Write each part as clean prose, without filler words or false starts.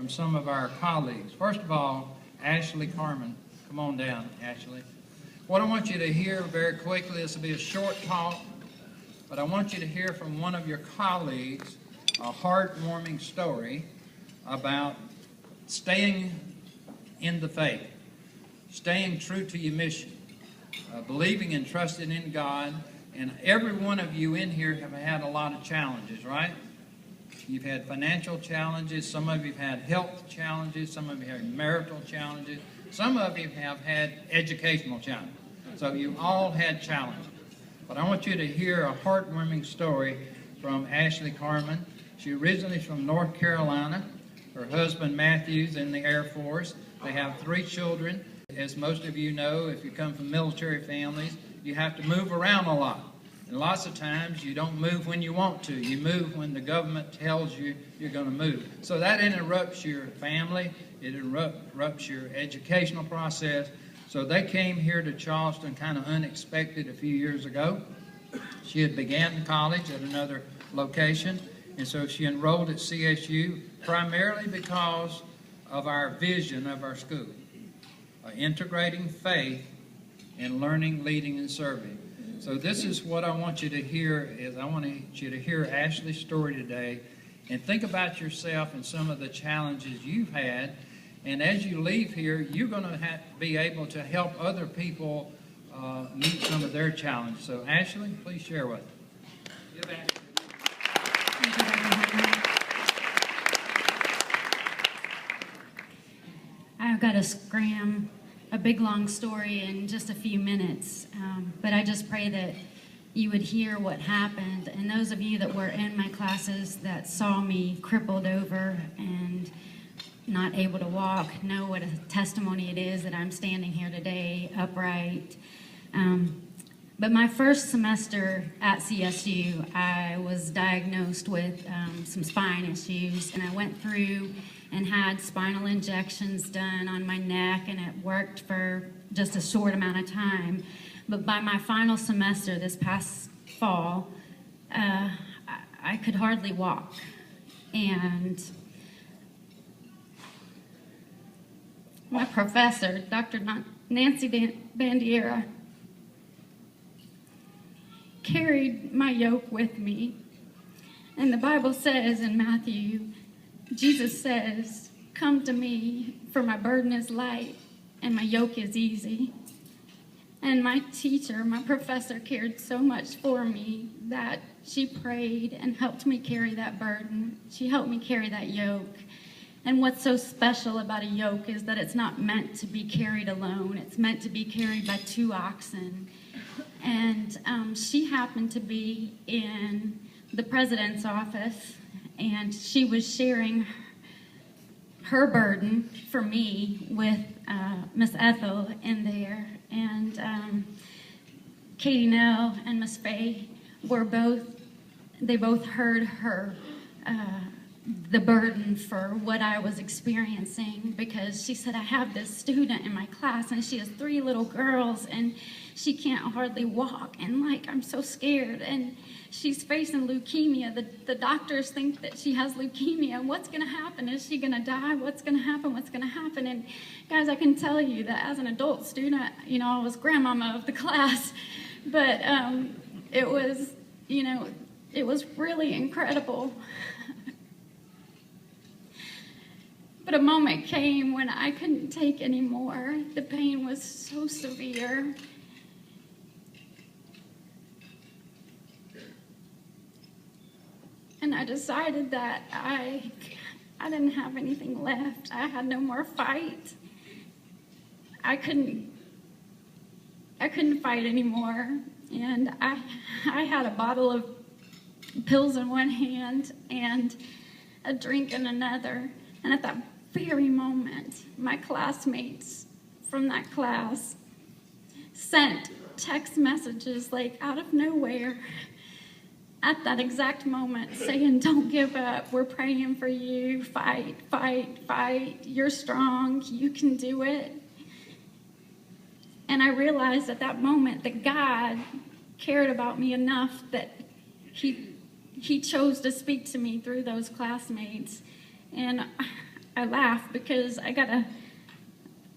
from some of our colleagues. First of all, Ashley Carmen. Come on down, Ashley. What I want you to hear very quickly, this will be a short talk, but I want you to hear from one of your colleagues a heartwarming story about staying in the faith, staying true to your mission, believing and trusting in God. And every one of you in here have had a lot of challenges, right? You've had financial challenges, some of you have had health challenges, some of you have marital challenges, some of you have had educational challenges. So you all had challenges. But I want you to hear a heartwarming story from Ashley Carmen. She originally is from North Carolina. Her husband Matthew's in the Air Force. They have 3 children. As most of you know, if you come from military families, you have to move around a lot. And lots of times you don't move when you want to. You move when the government tells you you're going to move. So that interrupts your family. It interrupts your educational process. So they came here to Charleston kind of unexpected a few years ago. She had began college at another location, and so she enrolled at CSU primarily because of our vision of our school, integrating faith and learning, leading, and serving. So this is what I want you to hear, is I want you to hear Ashley's story today and think about yourself and some of the challenges you've had. And as you leave here, you're going to be able to help other people meet some of their challenges. So Ashley, please share with us. Give Ashley. I've got to scram a big long story in just a few minutes, but I just pray that you would hear what happened, and those of you that were in my classes that saw me crippled over and not able to walk know what a testimony it is that I'm standing here today upright. But my first semester at CSU, I was diagnosed with some spine issues, and I went through and had spinal injections done on my neck, and it worked for just a short amount of time. But by my final semester this past fall, I could hardly walk. And my professor, Dr. Nancy Bandiera, carried my yoke with me. And the Bible says in Matthew, Jesus says, "Come to me, for my burden is light and my yoke is easy." And my teacher, my professor, cared so much for me that she prayed and helped me carry that burden. She helped me carry that yoke. And what's so special about a yoke is that it's not meant to be carried alone. It's meant to be carried by 2 oxen. And she happened to be in the president's office, and she was sharing her burden for me with Miss Ethel in there. And Katie Nell and Miss Faye they both heard her, the burden for what I was experiencing, because she said, "I have this student in my class and she has 3 little girls and she can't hardly walk, and I'm so scared, and she's facing leukemia. The doctors think that she has leukemia. What's going to happen? Is she going to die? What's going to happen? What's going to happen?" And guys, I can tell you that as an adult student, I was grandmama of the class, but it was really incredible. But a moment came when I couldn't take anymore. The pain was so severe. And I decided that I didn't have anything left. I had no more fight. I couldn't fight anymore. And I had a bottle of pills in one hand and a drink in another. And at that very moment, my classmates from that class sent text messages out of nowhere at that exact moment saying, "Don't give up. We're praying for you. Fight, fight, fight. You're strong. You can do it." And I realized at that moment that God cared about me enough that he chose to speak to me through those classmates. And I laugh because I got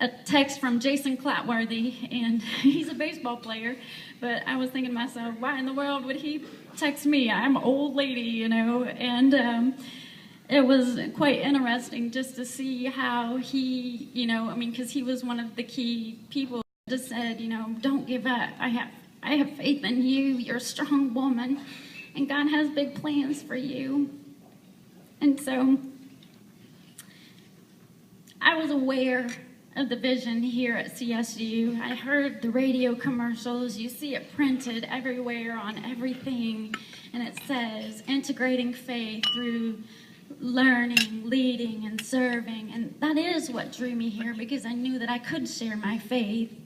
a text from Jason Clatworthy, and he's a baseball player, but I was thinking to myself, why in the world would he text me? I'm an old lady, you know, and it was quite interesting just to see how he, you know, I mean, because he was one of the key people that just said, you know, don't give up. I have faith in you. You're a strong woman, and God has big plans for you. And so I was aware of the vision here at CSU. I heard the radio commercials. You see it printed everywhere on everything, and it says integrating faith through learning, leading, and serving. And that is what drew me here, because I knew that I could share my faith,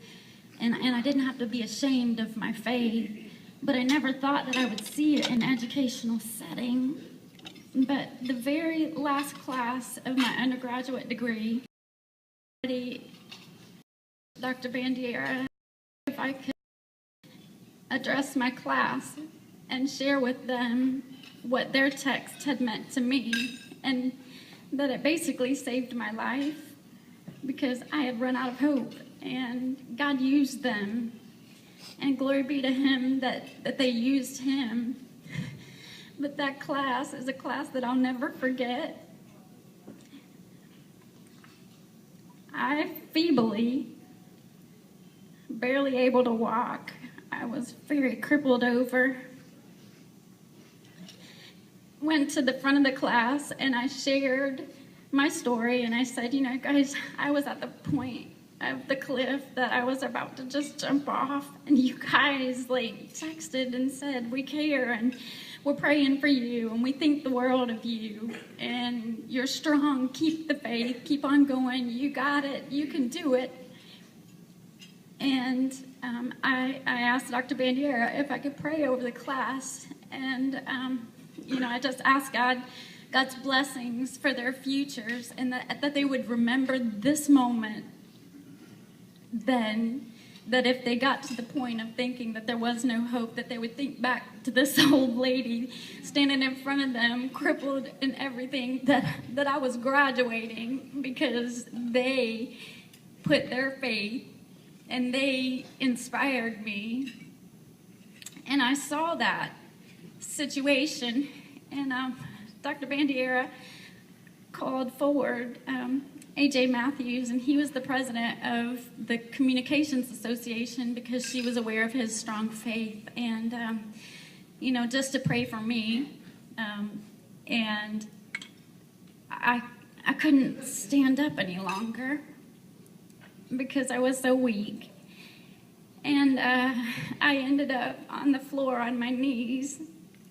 and I didn't have to be ashamed of my faith. But I never thought that I would see it in an educational setting. But the very last class of my undergraduate degree, Dr. Bandiera, if I could address my class and share with them what their text had meant to me, and that it basically saved my life because I had run out of hope, and God used them, and glory be to Him that they used Him. But that class is a class that I'll never forget. I feebly, barely able to walk. I was very crippled over. Went to the front of the class and I shared my story, and I said, you know, guys, I was at the point of the cliff that I was about to just jump off, and you guys like texted and said, we care and we're praying for you and we think the world of you, and you're strong, keep the faith, keep on going, you got it, you can do it. And I asked Dr. Bandiera if I could pray over the class, and you know, I just asked God's blessings for their futures, and that they would remember this moment then, that if they got to the point of thinking that there was no hope, that they would think back to this old lady standing in front of them, crippled and everything, that I was graduating because they put their faith and they inspired me. And I saw that situation, and Dr. Bandiera called forward A.J. Matthews, and he was the president of the Communications Association because she was aware of his strong faith, and you know, just to pray for me. And I couldn't stand up any longer because I was so weak. And I ended up on the floor on my knees,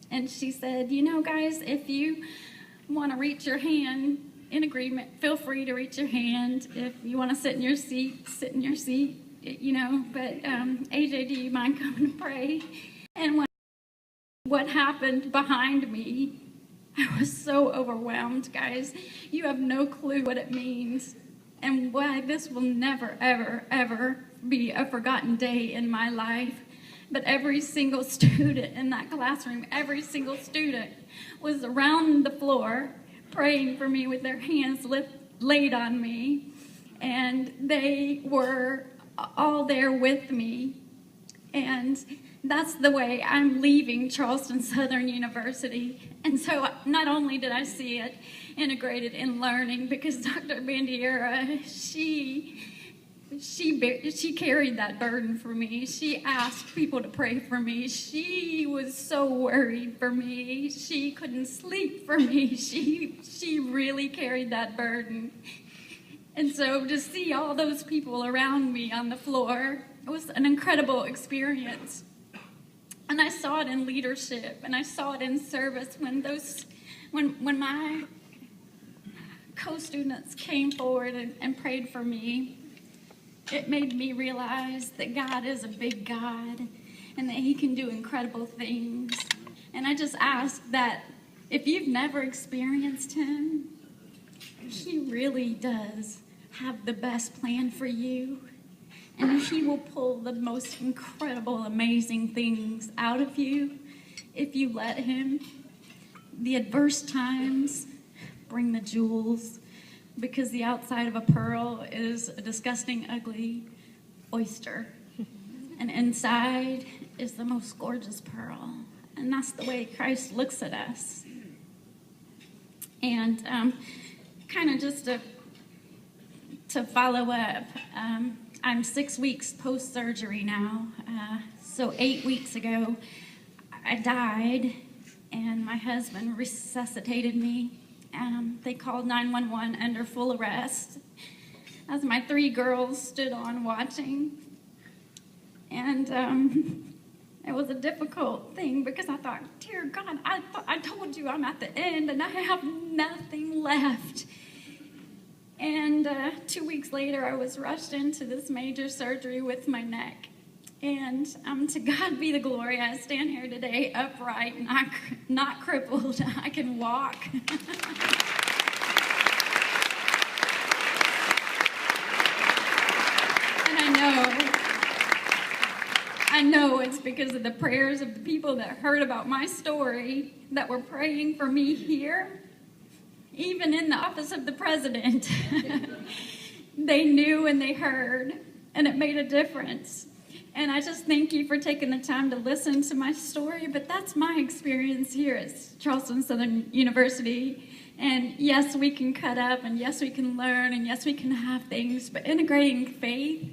and she said, you know, guys, if you want to reach your hand in agreement, feel free to reach your hand. If you want to sit in your seat, sit in your seat, you know, but AJ, do you mind coming to pray? And what happened behind me, I was so overwhelmed, guys. You have no clue what it means and why this will never, ever, ever be a forgotten day in my life. But every single student in that classroom, every single student was around the floor praying for me with their hands laid on me, and they were all there with me. And that's the way I'm leaving Charleston Southern University. And so not only did I see it integrated in learning, because Dr. Bandiera, she carried that burden for me. She asked people to pray for me. She was so worried for me. She couldn't sleep for me. She really carried that burden. And so to see all those people around me on the floor, it was an incredible experience. And I saw it in leadership, and I saw it in service when my co-students came forward and prayed for me. It made me realize that God is a big God and that He can do incredible things. And I just ask that if you've never experienced Him, He really does have the best plan for you. And He will pull the most incredible, amazing things out of you if you let Him. The adverse times bring the jewels. because the outside of a pearl is a disgusting, ugly oyster. And inside is the most gorgeous pearl. And that's the way Christ looks at us. And kind of just to follow up, I'm 6 weeks post-surgery now. So 8 weeks ago, I died, and my husband resuscitated me. They called 911 under full arrest as my 3 girls stood on watching. And it was a difficult thing because I thought, dear God, I told you I'm at the end and I have nothing left. And 2 weeks later, I was rushed into this major surgery with my neck. And to God be the glory, I stand here today upright, not crippled. I can walk. And I know it's because of the prayers of the people that heard about my story, that were praying for me here, even in the office of the president. They knew and they heard, and it made a difference. And I just thank you for taking the time to listen to my story, but that's my experience here at Charleston Southern University. And yes, we can cut up, and yes, we can learn, and yes, we can have things, but integrating faith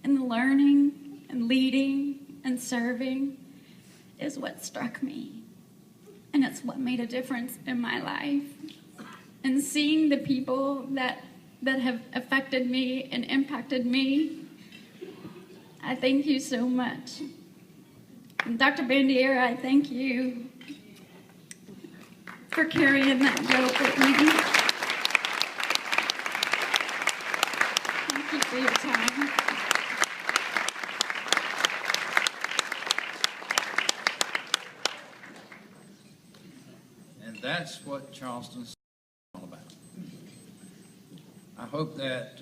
and learning and leading and serving is what struck me. And it's what made a difference in my life. And seeing the people that have affected me and impacted me, I thank you so much. And Dr. Bandiera, I thank you for carrying that yoke with me. Thank you for your time. And that's what Charleston's all about. I hope that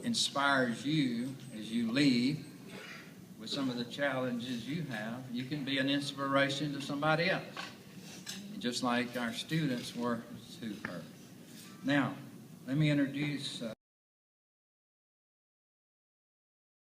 inspires you as you leave with some of the challenges you have. You can be an inspiration to somebody else, just like our students were to her. Now, let me introduce